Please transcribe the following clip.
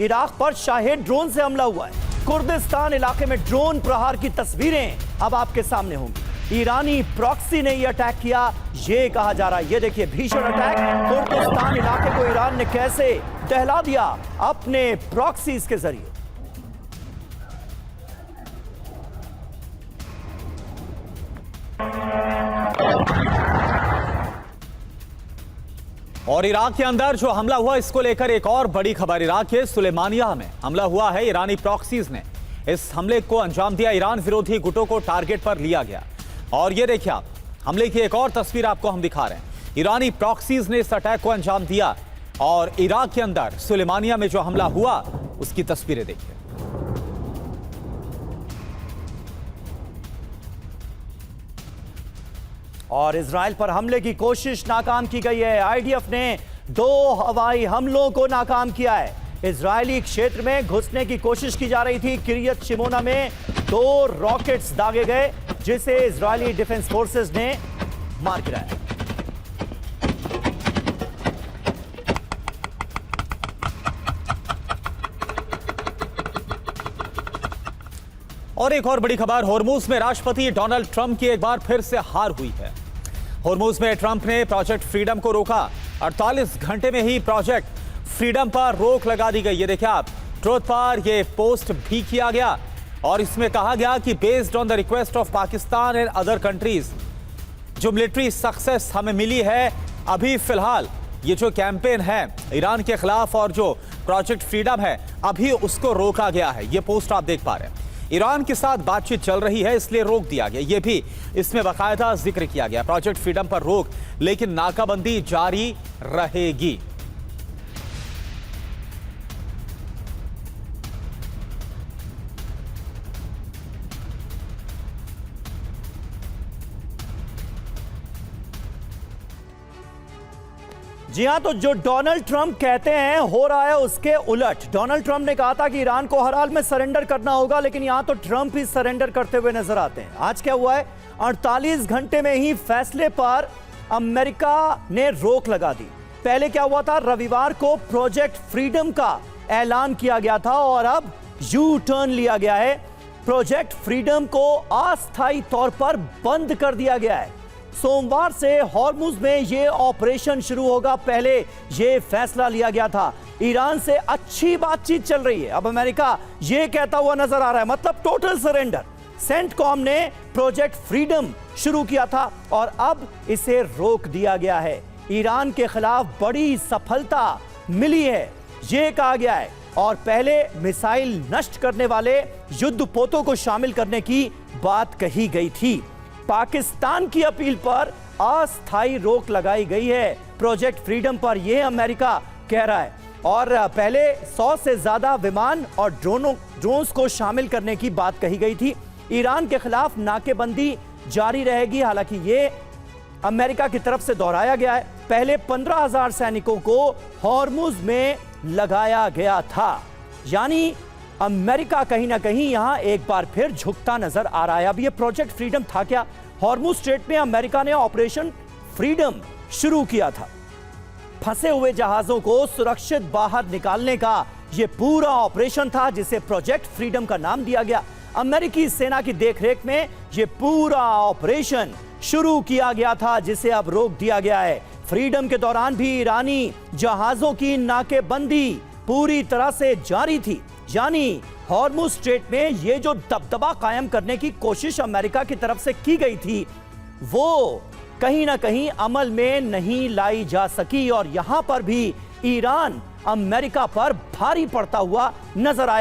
Iraq पर Shahed drone से हमला हुआ है। कुर्दिस्तान इलाके में ड्रोन प्रहार की तस्वीरें अब आपके सामने होंगी। ईरानी प्रॉक्सी ने यह अटैक किया, यह कहा जा रहा है। ये देखिए भीषण अटैक। कुर्दिस्तान इलाके को ईरान ने कैसे दहला दिया अपने प्रॉक्सीज के जरिए। और इराक के अंदर जो हमला हुआ, इसको लेकर एक और बड़ी खबर। इराक के सुलेमानिया में हमला हुआ है। ईरानी प्रॉक्सीज ने इस हमले को अंजाम दिया। ईरान विरोधी गुटों को टारगेट पर लिया गया। और ये देखिए आप, हमले की एक और तस्वीर आपको हम दिखा रहे हैं। ईरानी प्रॉक्सीज ने इस अटैक को अंजाम दिया और इराक के अंदर सुलेमानिया में जो हमला हुआ उसकी तस्वीरें देखिए। और इजराइल पर हमले की कोशिश नाकाम की गई है। आईडीएफ ने 2 हवाई हमलों को नाकाम किया है। इजरायली क्षेत्र में घुसने की कोशिश की जा रही थी। किरियत शिमोना में 2 रॉकेट्स दागे गए, जिसे इजरायली डिफेंस फोर्सेस ने मार गिराया। और एक और बड़ी खबर, होर्मुज में राष्ट्रपति डोनाल्ड ट्रंप की एक बार फिर से हार हुई है। होर्मुज में ट्रंप ने प्रोजेक्ट फ्रीडम को रोका। 48 घंटे में ही प्रोजेक्ट फ्रीडम पर रोक लगा दी गई। ये देखिए आप, ट्रुथ पर ये पोस्ट भी किया गया और इसमें कहा गया कि based on the request of Pakistan and other countries, जो मिलिट्री सक्सेस हमें मिली है, अभी फिलहाल ये जो कैंपेन है ईरान के खिलाफ और जो प्रोजेक्ट फ्रीडम है, अभी उसको रोका गया है। ये पोस्ट आप देख पा रहे हैं। ईरान के साथ बातचीत चल रही है, इसलिए रोक दिया गया। यह भी इसमें बाकायदा जिक्र किया गया, प्रोजेक्ट फ्रीडम पर रोक, लेकिन नाकाबंदी जारी रहेगी। जी हां, तो जो डोनाल्ड ट्रंप कहते हैं हो रहा है उसके उलट। डोनाल्ड ट्रंप ने कहा था कि ईरान को हर हाल में सरेंडर करना होगा, लेकिन यहां तो ट्रंप ही सरेंडर करते हुए नजर आते हैं। आज क्या हुआ है, 48 घंटे में ही फैसले पर अमेरिका ने रोक लगा दी। पहले क्या हुआ था, रविवार को प्रोजेक्ट फ्रीडम का ऐलान किया गया था और अब यू टर्न लिया गया है। प्रोजेक्ट फ्रीडम को अस्थायी तौर पर बंद कर दिया गया है। सोमवार से हॉर्मुज में यह ऑपरेशन शुरू होगा। पहले यह फैसला लिया गया था। ईरान से अच्छी बातचीत चल रही है। अब अमेरिका यह कहता हुआ नजर आ रहा है, मतलब टोटल सरेंडर। सेंटकॉम ने प्रोजेक्ट फ्रीडम शुरू किया था और अब इसे रोक दिया गया है। ईरान के खिलाफ बड़ी सफलता मिली है, यह कहा गया है। और पहले मिसाइल नष्ट करने वाले युद्धपोतों को शामिल करने की बात कही गई थी। पाकिस्तान की अपील पर अस्थायी रोक लगाई गई है प्रोजेक्ट फ्रीडम पर, यह अमेरिका कह रहा है। और पहले 100 से ज्यादा विमान और ड्रोन्स को शामिल करने की बात कही गई थी। ईरान के खिलाफ नाकेबंदी जारी रहेगी, हालांकि यह अमेरिका की तरफ से दोहराया गया है। पहले 15,000 सैनिकों को हॉर्मुज में लगाया गया था, यानी अमेरिका कहीं ना कहीं यहां एक बार फिर झुकता नजर आ रहा है। अब यह प्रोजेक्ट फ्रीडम था क्या? हॉर्मुज स्ट्रेट में अमेरिका ने ऑपरेशन फ्रीडम शुरू किया था। फंसे हुए जहाजों को सुरक्षित बाहर निकालने का यह पूरा ऑपरेशन था, जिसे प्रोजेक्ट फ्रीडम का नाम दिया गया। अमेरिकी सेना की देखरेख में यह पूरा ऑपरेशन शुरू किया गया था, जिसे अब रोक दिया गया है। फ्रीडम के दौरान भी ईरानी जहाजों की नाकेबंदी पूरी तरह से जारी थी, यानी हॉर्मुज स्ट्रेट में यह जो दबदबा कायम करने की कोशिश अमेरिका की तरफ से की गई थी, वो कहीं ना कहीं अमल में नहीं लाई जा सकी। और यहां पर भी ईरान अमेरिका पर भारी पड़ता हुआ नजर आया।